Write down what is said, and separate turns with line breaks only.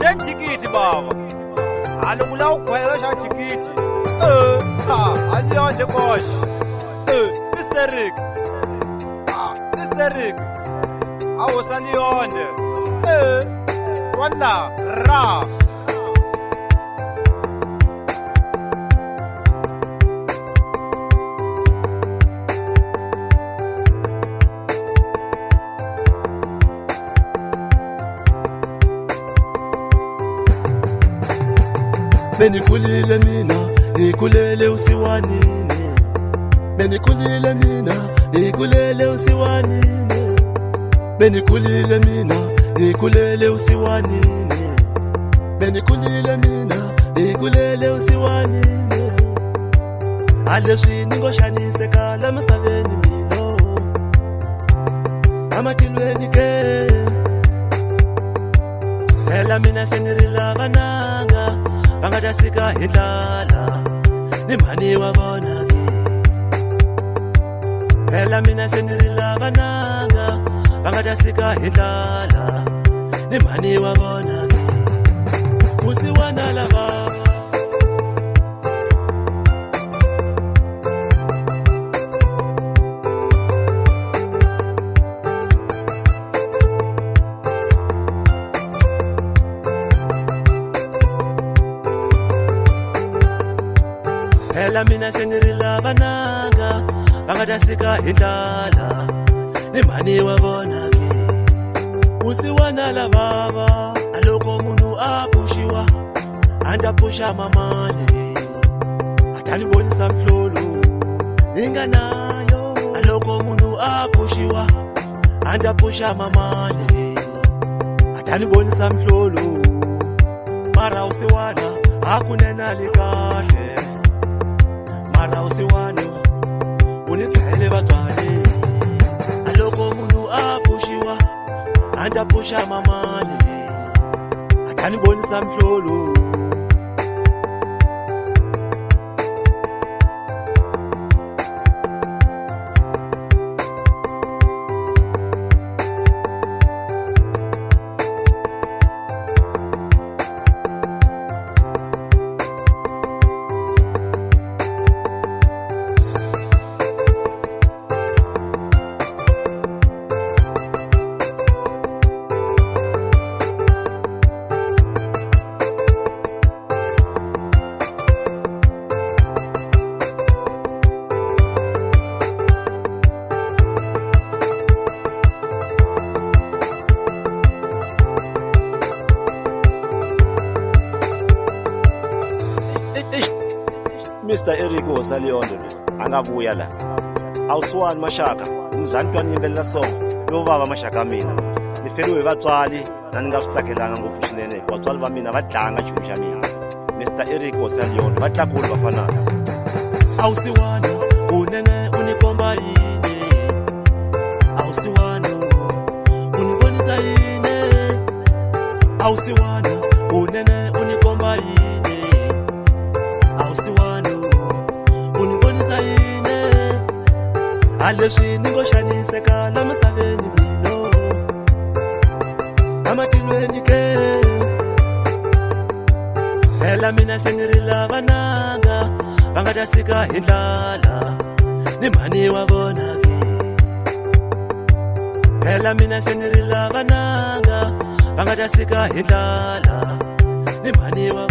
Yen tikiti baba. Alungula ukhwela tikiti. Aliyonje kosh. Mr. Rick. Mr. Rick. Awusaliyonje. Wanda ra.
Benikulile mina, ikulele usiwanini. Benikulile mina, ikulele usiwanini. Benikulile mina, ikulele usiwanini. Benikulile mina, ikulele usiwanini. Aleswi ningoshanise kala masaveni mino. Amatilweni ke. Ela mina senirila vananga. Bangadasika hindlala nimani wabona ke. Phela mina senirila vananga bangadasika hindlala nimani wabona ke. Usiwana la baba Phela mina senirila vananga bangadasika hindlala nimani wabona ke. Usiwana la baba aloko munu apushiwa andapusha mamane atanibonisa mhlolo inganayo. Aloko munu apushiwa andapusha mamane atanibonisa mhlolo. Mara usiwana akunena likahle. Mara usiwana uniphele batwale. Aloko munu apushiwa andapusha mamane atanibonisa mhlolo.
Mr. Eric Osaliyonje angabuya la. Awusiwani mashaka umzantwana yimbelela song lo baba mashaka mina. Nifeliwe batswali naningakutsakelanga ngopfu swinene. Batswali va mina va dlanga chuxa mina. Mr. Eric Osaliyonje va tlakula vafanasi.
Awusiwana unene unikomba yini. Awusiwana unibonisa yini. Awusiwana unene unikomba yini. Awusiwana unibonisa yini. Aleswi ningoshanise kala masaveni mino. Amatilweni ke. Phela mina senirila vananga bangadasika hindlala nimani wabona ke. Phela mina senirila vananga bangadasika hindlala nimani wabona.